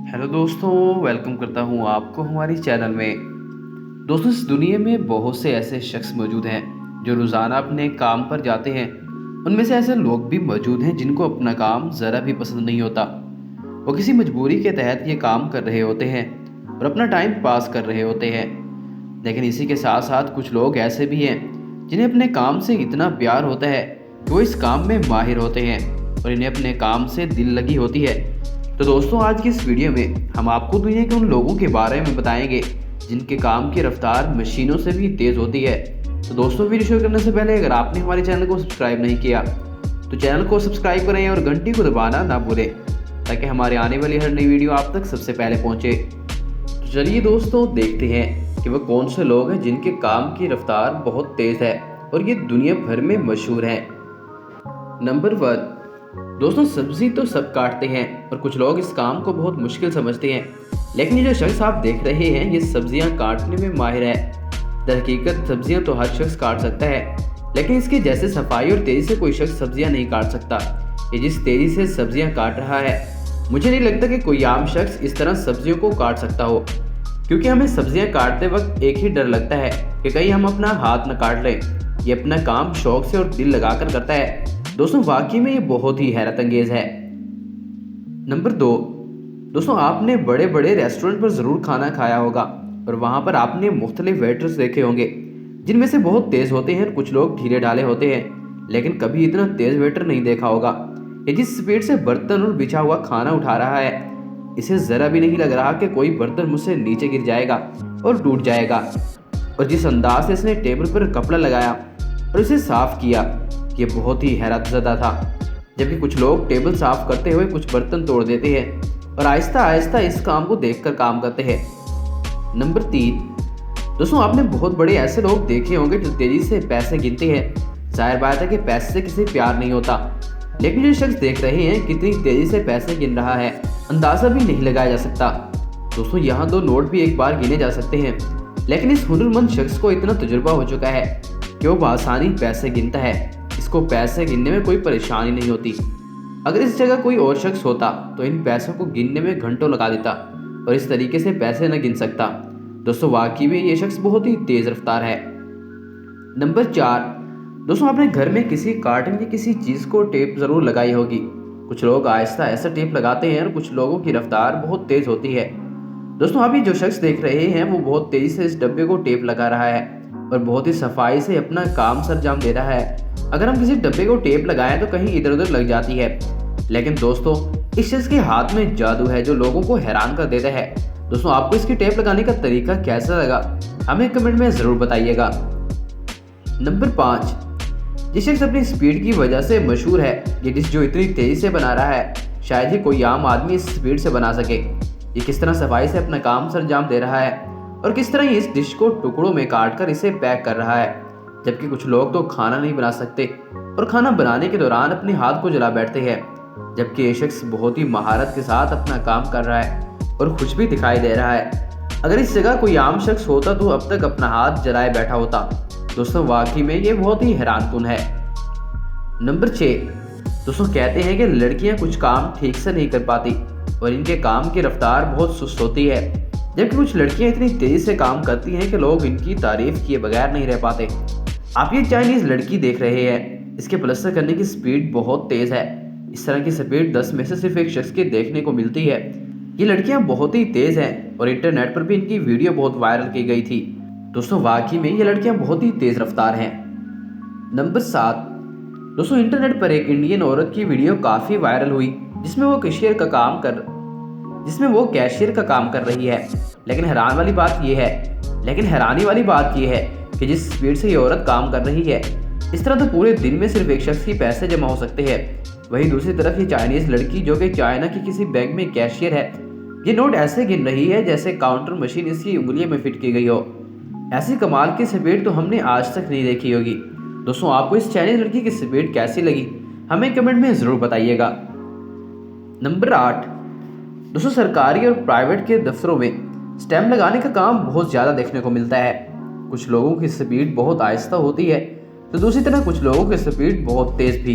Hello दोस्तों, welcome करता हूँ आपको हमारी चैनल में। दोस्तों, इस दुनिया में बहुत से ऐसे शख्स मौजूद हैं जो रोज़ाना अपने काम पर जाते हैं। उनमें से ऐसे लोग भी मौजूद हैं जिनको अपना काम ज़रा भी पसंद नहीं होता। वो किसी मजबूरी के तहत ये काम कर रहे होते हैं और अपना टाइम पास कर रहे होते हैं। लेकिन इसी के साथ साथ कुछ लोग ऐसे भी हैं जिन्हें अपने काम से इतना प्यार होता है कि वो इस काम में माहिर होते हैं और इन्हें अपने काम से दिल लगी होती है। तो दोस्तों, आज की इस वीडियो में हम आपको दुनिया के उन लोगों के बारे में बताएंगे जिनके काम की रफ्तार मशीनों से भी तेज़ होती है। तो दोस्तों, वीडियो शुरू करने से पहले अगर आपने हमारे चैनल को सब्सक्राइब नहीं किया तो चैनल को सब्सक्राइब करें और घंटी को दबाना ना भूलें ताकि हमारे आने वाली हर नई वीडियो आप तक सबसे पहले पहुंचे। तो चलिए दोस्तों, देखते हैं कि वह कौन से लोग हैं जिनके काम की रफ्तार बहुत तेज़ है और ये दुनिया भर में मशहूर हैं। नंबर 1। दोस्तों, सब्जी तो सब काटते हैं और कुछ लोग इस काम को बहुत मुश्किल समझते हैं, लेकिन ये जो शख्स आप देख रहे हैं ये सब्जियां काटने में माहिर है। दरहकीकत सब्जियां तो हर शख्स काट सकता है, लेकिन इसके जैसे सफाई और तेजी से कोई शख्स सब्जियां नहीं काट सकता। ये जिस तेजी से सब्जियां काट रहा है, मुझे नहीं लगता कि कोई आम शख्स इस तरह सब्जियों को काट सकता हो, क्योंकि हमें सब्जियां काटते वक्त एक ही डर लगता है कि कहीं हम अपना हाथ न काट लें। ये अपना काम शौक से और दिल लगाकर करता है। दोस्तों, वाकई में ये बहुत ही हैरत अंगेज है। नंबर 2। दोस्तों, आपने बड़े बड़े रेस्टोरेंट पर ज़रूर खाना खाया होगा और वहाँ पर आपने मुख्तलिफ वेटर्स देखे होंगे जिनमें से बहुत तेज़ होते हैं और कुछ लोग ढीले ढाले होते हैं, लेकिन कभी इतना तेज़ वेटर नहीं देखा होगा। ये जिस स्पीड से बर्तन और बिछा हुआ खाना उठा रहा है, इसे ज़रा भी नहीं लग रहा कि कोई बर्तन मुझसे नीचे गिर जाएगा और टूट जाएगा। और जिस अंदाज से इसने टेबल पर कपड़ा लगाया और इसे साफ़ किया, ये बहुत ही हैरतज़दा था। जबकि कुछ लोग टेबल साफ करते हुए कुछ बर्तन तोड़ देते हैं और आहिस्ता आहिस्ता इस काम को देखकर काम करते हैं। नंबर 3। दोस्तों, आपने बहुत बड़े ऐसे लोग देखे होंगे जो तेजी से पैसे गिनते हैं। जाहिर बात है कि पैसे से किसी प्यार नहीं होता, लेकिन जो शख्स देख रहे हैं कितनी तेजी से पैसे गिन रहा है, अंदाजा भी नहीं लगाया जा सकता। दोस्तों, यहाँ 2 नोट भी एक बार गिने जा सकते हैं, लेकिन इस हुनरमंद शख्स को इतना तजुर्बा हो चुका है कि वो बआसानी पैसे गिनता है। इसको पैसे गिनने में कोई परेशानी नहीं होती। अगर इस जगह कोई और शख्स होता तो इन पैसों को गिनने में घंटों लगा देता और इस तरीके से पैसे न गिन सकता। दोस्तों, वाकई में ये शख्स बहुत ही तेज रफ्तार है। नंबर 4। दोस्तों, आपने घर में किसी कार्टन की किसी चीज़ को टेप ज़रूर लगाई होगी। कुछ लोग आहिस्ता ऐसा टेप लगाते हैं और कुछ लोगों की रफ्तार बहुत तेज़ होती है। दोस्तों, आप ये जो शख्स देख रहे हैं वो बहुत तेज़ी से इस डब्बे को टेप लगा रहा है और बहुत ही सफाई से अपना काम सरंजाम दे रहा है। अगर हम किसी डब्बे को टेप लगाएं तो कहीं इधर उधर लग जाती है, लेकिन दोस्तों इस शख्स के हाथ में जादू है जो लोगों को हैरान कर देता है। दोस्तों, आपको इसकी टेप लगाने का तरीका कैसा लगा हमें कमेंट में ज़रूर बताइएगा। नंबर 5। जिस शख्स अपनी स्पीड की वजह से मशहूर है, ये डिश जो इतनी तेज़ी से बना रहा है शायद ही कोई आम आदमी इस स्पीड से बना सके। ये किस तरह सफाई से अपना काम सरंजाम दे रहा है और किस तरह ये इस डिश को टुकड़ों में काट कर इसे पैक कर रहा है। जबकि कुछ लोग तो खाना नहीं बना सकते और खाना बनाने के दौरान अपने हाथ को जला बैठते हैं, जबकि ये शख्स बहुत ही महारत के साथ अपना काम कर रहा है और खुश भी दिखाई दे रहा है। अगर इस जगह कोई आम शख्स होता तो अब तक अपना हाथ जलाए बैठा होता। दोस्तों, वाकई में ये बहुत ही हैरानकुन है। नंबर 6। दोस्तों, कहते हैं कि लड़कियां कुछ काम ठीक से नहीं कर पाती और इनके काम की रफ्तार बहुत सुस्त होती है, जबकि कुछ लड़कियां इतनी तेजी से काम करती हैं कि लोग इनकी तारीफ किए बगैर नहीं रह पाते। आप ये चाइनीज लड़की देख रहे हैं, इसके प्लस्तर करने की स्पीड बहुत तेज है। इस तरह की स्पीड 10 में से सिर्फ एक शख्स के देखने को मिलती है। ये लड़कियां बहुत ही तेज हैं और इंटरनेट पर भी इनकी वीडियो बहुत वायरल की गई थी। दोस्तों, वाकई में ये लड़कियां बहुत ही तेज रफ्तार हैं। नंबर 7। दोस्तों, इंटरनेट पर एक इंडियन औरत की वीडियो काफ़ी वायरल हुई जिसमें वो कैशियर का काम कर रही है। लेकिन हैरानी वाली बात यह है कि जिस स्पीड से ये औरत काम कर रही है, इस तरह तो पूरे दिन में सिर्फ एक शख्स ही पैसे जमा हो सकते हैं। वहीं दूसरी तरफ ये चाइनीज लड़की जो कि चाइना की किसी बैंक में कैशियर है, ये नोट ऐसे गिन रही है जैसे काउंटर मशीन इसकी उंगलियों में फिट की गई हो। ऐसी कमाल की स्पीड तो हमने आज तक नहीं देखी होगी। दोस्तों, आपको इस चाइनीज लड़की की स्पीड कैसी लगी हमें कमेंट में ज़रूर बताइएगा। नंबर 8। दोस्तों, सरकारी और प्राइवेट के दफ्तरों में स्टैम्प लगाने का काम बहुत ज़्यादा देखने को मिलता है। कुछ लोगों की स्पीड बहुत आहिस्ता होती है तो दूसरी तरफ कुछ लोगों की स्पीड बहुत तेज़ भी।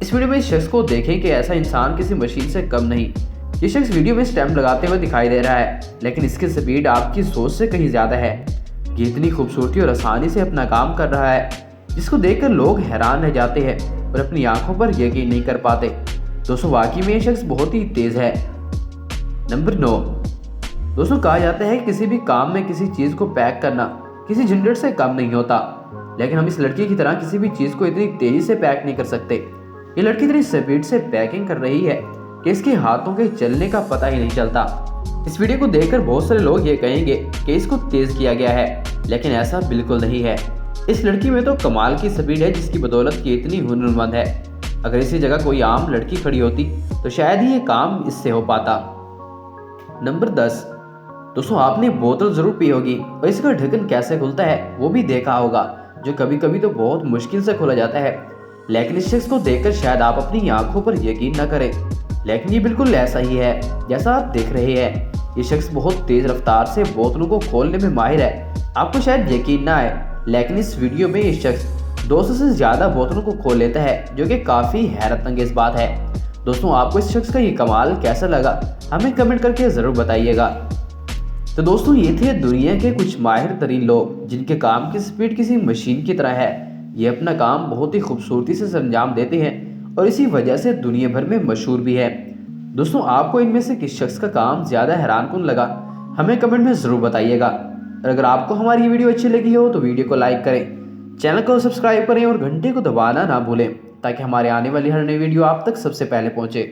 इस वीडियो में इस शख्स को देखें कि ऐसा इंसान किसी मशीन से कम नहीं, ये शख्स वीडियो में स्टैम्प लगाते हुए दिखाई दे रहा है, लेकिन इसकी स्पीड आपकी सोच से कहीं ज़्यादा है। ये इतनी खूबसूरती और आसानी से अपना काम कर रहा है जिसको देखकर लोग हैरान रह जाते हैं और अपनी आंखों पर यकीन नहीं कर पाते। दोस्तों वाकई में ये शख्स बहुत ही तेज़ है। नंबर 9। दोस्तों कहा जाता है किसी भी काम में किसी चीज़ को पैक करना किसी झंझट से कम नहीं होता, लेकिन हम इस लड़की की तरह किसी भी चीज़ को इतनी तेज़ी से पैक नहीं कर सकते। ये लड़की इतनी स्पीड से पैकिंग कर रही है कि इसके हाथों के चलने का पता ही नहीं चलता। इस वीडियो को देखकर बहुत सारे लोग ये कहेंगे कि इसको तेज़ किया गया है, लेकिन ऐसा बिल्कुल नहीं है। इस लड़की में तो कमाल की स्पीड है जिसकी बदौलत ये इतनी हुनरमंद है। अगर इसी जगह कोई आम लड़की खड़ी होती तो शायद ही ये काम इससे हो पाता। नंबर 10। दोस्तों आपने बोतल जरूर पी होगी और इसका ढक्कन कैसे खुलता है वो भी देखा होगा, जो कभी कभी तो बहुत मुश्किल से खोला जाता है। लेकिन इस शख्स को देखकर शायद आप अपनी आंखों पर यकीन न करें, लेकिन ये बिल्कुल ऐसा ही है जैसा आप देख रहे हैं। ये शख्स बहुत तेज रफ्तार से बोतलों को खोलने में माहिर है। आपको शायद यकीन ना आए, लेकिन इस वीडियो में ये शख्स 200 से ज़्यादा बोतलों को खोल लेता है, जो कि काफ़ी हैरत अंगेज बात है। दोस्तों आपको इस शख्स का ये कमाल कैसा लगा हमें कमेंट करके ज़रूर बताइएगा। तो दोस्तों ये थे दुनिया के कुछ माहिर तरीन लोग जिनके काम की स्पीड किसी मशीन की तरह है। ये अपना काम बहुत ही खूबसूरती से अंजाम देते हैं और इसी वजह से दुनिया भर में मशहूर भी है। दोस्तों आपको इनमें से किस शख्स का काम ज़्यादा हैरानकुन लगा हमें कमेंट में ज़रूर बताइएगा। और अगर आपको हमारी ये वीडियो अच्छी लगी हो तो वीडियो को लाइक करें, चैनल को सब्सक्राइब करें और घंटे को दबाना ना भूलें ताकि हमारे आने वाली हर नई वीडियो आप तक सबसे पहले पहुँचे।